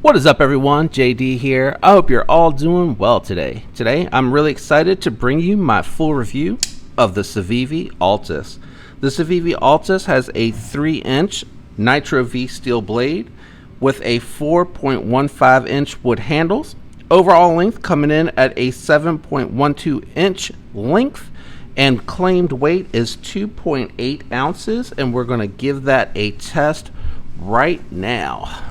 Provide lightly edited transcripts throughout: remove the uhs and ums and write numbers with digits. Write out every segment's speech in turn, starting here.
What is up, everyone? JD here. I hope you're all doing well today. Today, I'm really excited to bring you my full review of the Civivi Altus. The Civivi Altus has a 3-inch Nitro V steel blade with a 4.15-inch wood handles. Overall length coming in at a 7.12-inch length, and claimed weight is 2.8 ounces, and we're going to give that a test right now.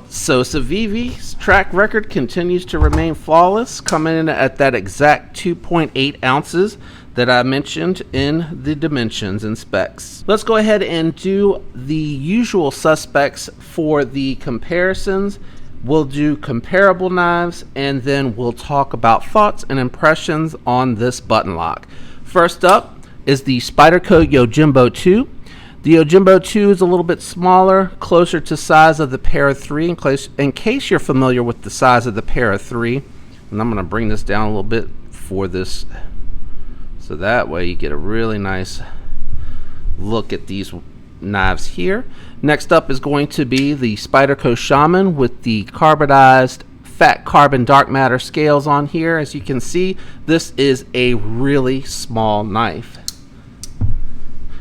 So Civivi's track record continues to remain flawless, coming in at that exact 2.8 ounces that I mentioned in the dimensions and specs. Let's go ahead and do the usual suspects for the comparisons. We'll do comparable knives, and then we'll talk about thoughts and impressions on this button lock. First up is the Spyderco Yojimbo 2. The Yojimbo 2 is a little bit smaller, closer to size of the Para 3, in case you're familiar with the size of the Para 3. And I'm going to bring this down a little bit for this, so that way you get a really nice look at these knives here. Next up is going to be the Spyderco Shaman with the carbonized fat carbon dark matter scales on here. As you can see, this is a really small knife.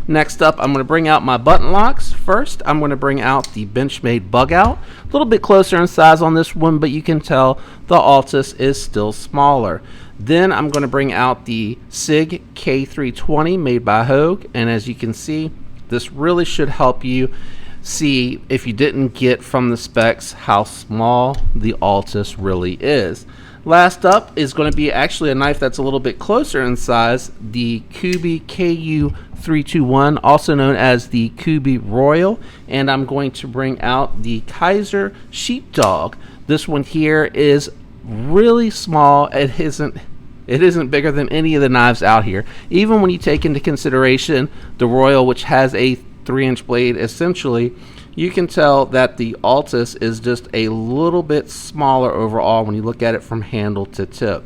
Next up, I'm going to bring out my button locks. First, I'm going to bring out the Benchmade Bug Out. A little bit closer in size on this one, but you can tell the Altus is still smaller. Then I'm going to bring out the SIG K320 made by Hogue, and as you can see, this really should help you see, if you didn't get from the specs, how small the Altus really is. Last up is going to be actually a knife that's a little bit closer in size, the Civivi KU321, also known as the Civivi Royal, and I'm going to bring out the Kaiser Sheepdog. This one here is really small. It isn't bigger than any of the knives out here. Even when you take into consideration the Royal, which has a 3-inch blade, essentially, you can tell that the Altus is just a little bit smaller overall when you look at it from handle to tip.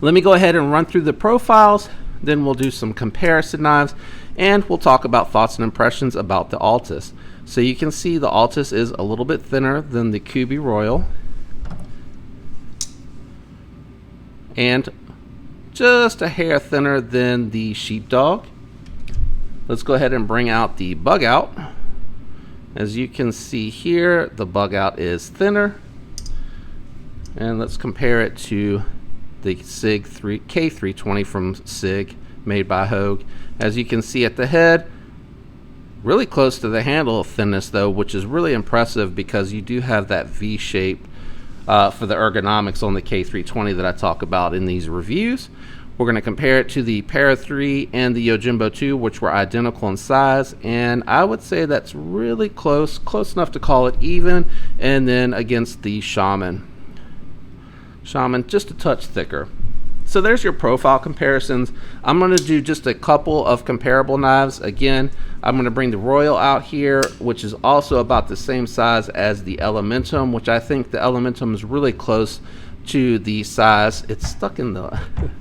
Let me go ahead and run through the profiles, then we'll do some comparison knives, and we'll talk about thoughts and impressions about the Altus. So you can see the Altus is a little bit thinner than the Civivi Royal, and just a hair thinner than the Sheepdog. Let's go ahead and bring out the Bug Out. As you can see here, the Bug Out is thinner. And let's compare it to the SIG K320 from SIG, made by Hogue. As you can see at the head, really close to the handle thinness though, which is really impressive because you do have that V shape for the ergonomics on the K320 that I talk about in these reviews. We're going to compare it to the Para 3 and the Yojimbo 2, which were identical in size, and I would say that's really close enough to call it even. And then against the Shaman just a touch thicker. So there's your profile comparisons. I'm going to do just a couple of comparable knives. Again, I'm going to bring the Royal out here, which is also about the same size as the Elementum, which I think the Elementum is really close to the size. It's stuck in the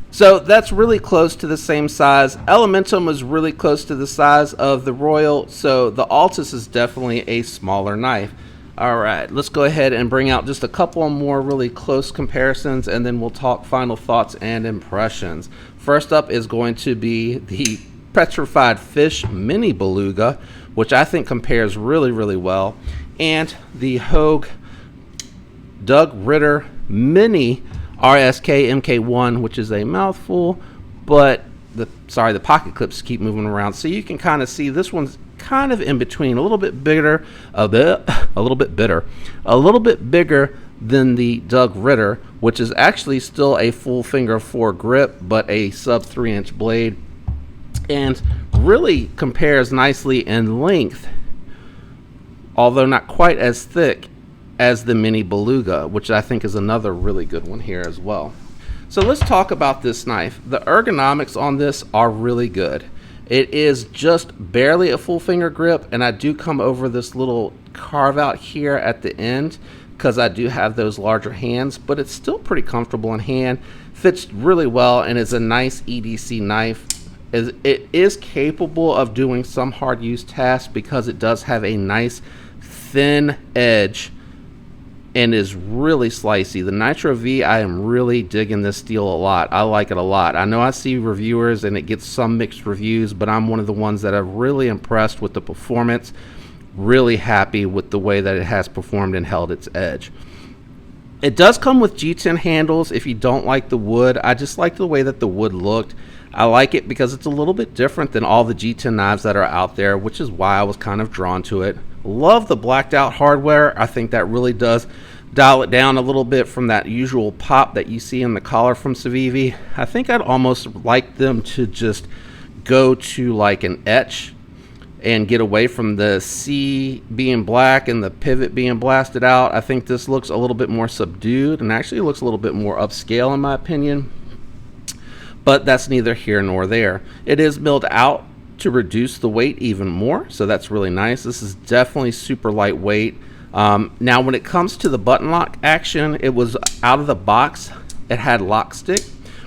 so that's really close to the same size. Elementum is really close to the size of the Royal, so the Altus is definitely a smaller knife. Alright, let's go ahead and bring out just a couple more really close comparisons, and then we'll talk final thoughts and impressions. First up is going to be the Petrified Fish Mini Beluga, which I think compares really well, and the Hogue Doug Ritter Mini RSK MK1, which is a mouthful, but the pocket clips keep moving around, so you can kind of see this one's kind of in between, a little bit bigger, a little bit bigger than the Doug Ritter, which is actually still a full finger 4 grip, but a sub 3-inch blade, and really compares nicely in length, although not quite as thick as the Mini Beluga, which I think is another really good one here as well. So let's talk about this knife. The ergonomics on this are really good. It is just barely a full finger grip, and I do come over this little carve out here at the end because I do have those larger hands, but it's still pretty comfortable in hand, fits really well, and is a nice EDC knife. is it is capable of doing some hard use tasks because it does have a nice thin edge and is really slicey. The Nitro V, I am really digging this steel a lot. I like it a lot. I know I see reviewers and it gets some mixed reviews, but I'm one of the ones that are really impressed with the performance, really happy with the way that it has performed and held its edge. It does come with G10 handles if you don't like the wood. I just like the way that the wood looked. I like it because it's a little bit different than all the G10 knives that are out there, which is why I was kind of drawn to it. Love the blacked out hardware. I think that really does dial it down a little bit from that usual pop that you see in the collar from Civivi. I think I'd almost like them to just go to like an etch and get away from the C being black and the pivot being blasted out. I think this looks a little bit more subdued and actually looks a little bit more upscale in my opinion. But that's neither here nor there. It is milled out to reduce the weight even more, so that's really nice. This is definitely super lightweight. Now when it comes to the button lock action, it was out of the box. It had lock stick,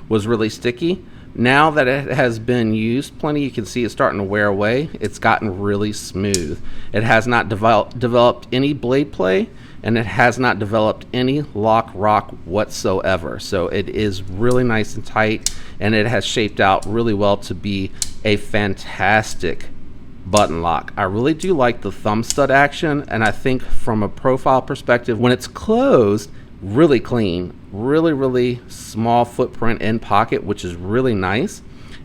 was really sticky. Now that it has been used plenty, you can see it's starting to wear away. It's gotten really smooth. It has not developed any blade play, and it has not developed any lock rock whatsoever. So it is really nice and tight, and it has shaped out really well to be a fantastic button lock. I really do like the thumb stud action, and I think from a profile perspective, when it's closed, really clean, really small footprint in pocket, which is really nice.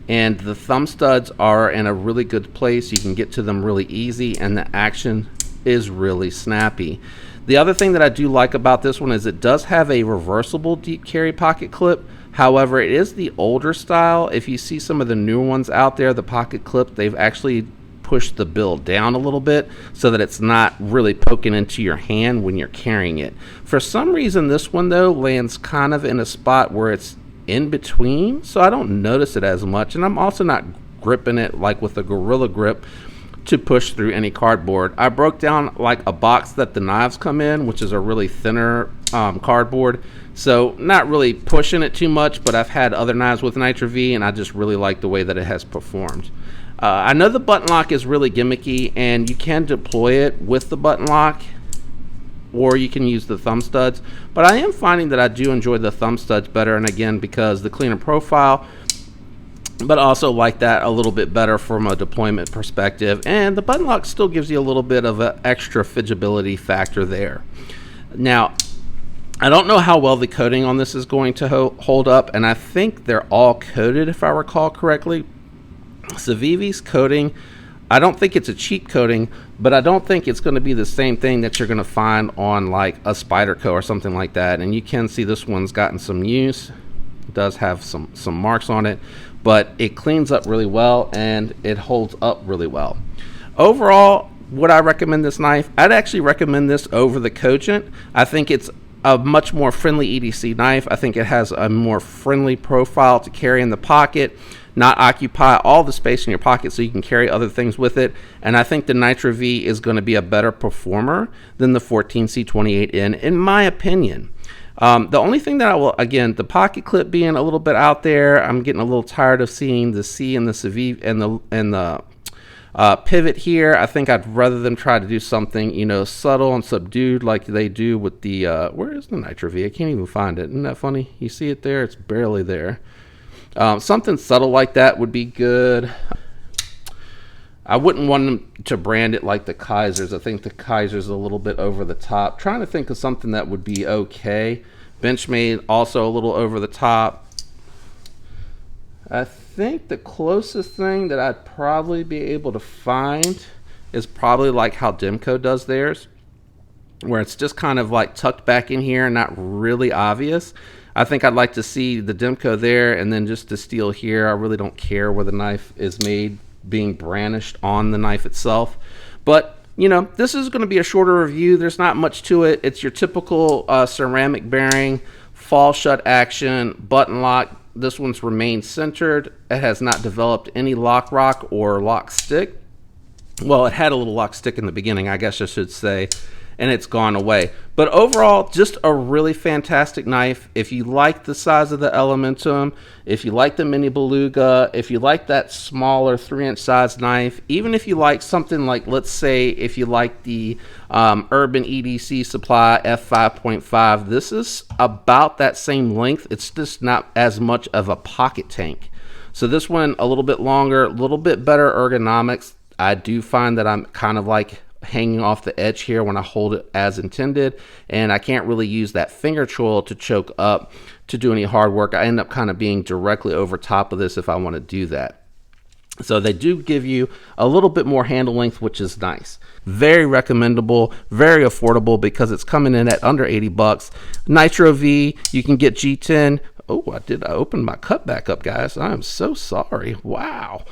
And the thumb studs are in a really good place. You can get to them really easy, and the action is really snappy. The other thing that I do like about this one is it does have a reversible deep carry pocket clip. However, it is the older style. If you see some of the newer ones out there, the pocket clip, they've actually push the bill down a little bit so that it's not really poking into your hand when you're carrying it. For some reason, this one though lands kind of in a spot where it's in between, so I don't notice it as much, and I'm also not gripping it like with a Gorilla Grip to push through any cardboard. I broke down like a box that the knives come in, which is a really thinner cardboard, so not really pushing it too much, but I've had other knives with Nitro V and I just really like the way that it has performed. I know the button lock is really gimmicky, and you can deploy it with the button lock, or you can use the thumb studs, but I am finding that I do enjoy the thumb studs better, and again, because the cleaner profile, but also like that a little bit better from a deployment perspective, and the button lock still gives you a little bit of an extra fidgetability factor there. Now, I don't know how well the coating on this is going to hold up, and I think they're all coated if I recall correctly. Civivi's coating, I don't think it's a cheap coating, but I don't think it's going to be the same thing that you're going to find on like a Spyderco or something like that. And you can see this one's gotten some use. It does have some marks on it, but it cleans up really well and it holds up really well. Overall, would I recommend this knife? I'd actually recommend this over the Cogent. I think it's a much more friendly EDC knife. I think it has a more friendly profile to carry in the pocket, not occupy all the space in your pocket so you can carry other things with it. And I think the Nitro V is going to be a better performer than the 14C28N in my opinion. The only thing that I will, again, the pocket clip being a little bit out there, I'm getting a little tired of seeing the C and the Civivi and the pivot here. I think I'd rather them try to do something, you know, subtle and subdued like they do with the, where is the Nitro V? I can't even find it. Isn't that funny? You see it there? It's barely there. Something subtle like that would be good. I wouldn't want them to brand it like the Kaisers. I think the Kaiser's a little bit over the top. Trying to think of something that would be okay. Benchmade also a little over the top. I think the closest thing that I'd probably be able to find is probably like how Demco does theirs, where it's just kind of like tucked back in here and not really obvious. I think I'd like to see the Demco there and then just the steel here. I really don't care where the knife is made being brandished on the knife itself. But, you know, this is going to be a shorter review. There's not much to it. It's your typical ceramic bearing, fall shut action, button lock. This one's remained centered. It has not developed any lock rock or lock stick. Well, it had a little lock stick in the beginning, I guess I should say. and it's gone away. But overall, just a really fantastic knife. If you like the size of the Elementum, if you like the Mini Beluga, if you like that smaller 3-inch size knife, even if you like something like, let's say, if you like the Urban EDC Supply F5.5, this is about that same length. It's just not as much of a pocket tank. So this one a little bit longer, a little bit better ergonomics. I do find that I'm kind of like hanging off the edge here when I hold it as intended, and I can't really use that finger choil to choke up to do any hard work. I end up kind of being directly over top of this if I want to do that. So they do give you a little bit more handle length, which is nice. Very recommendable, very affordable because it's coming in at under 80 bucks. Nitro V, you can get G10. Oh, I opened my cup back up, guys. I am so sorry. Wow.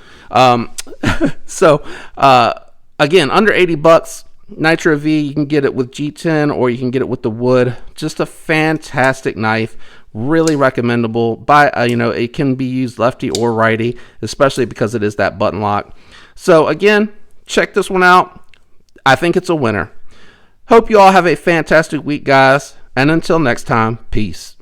Again, under 80 bucks, Nitro V, you can get it with G10 or you can get it with the wood. Just a fantastic knife. Really recommendable. It can be used lefty or righty, especially because it is that button lock. So again, check this one out. I think it's a winner. Hope you all have a fantastic week, guys. And until next time, peace.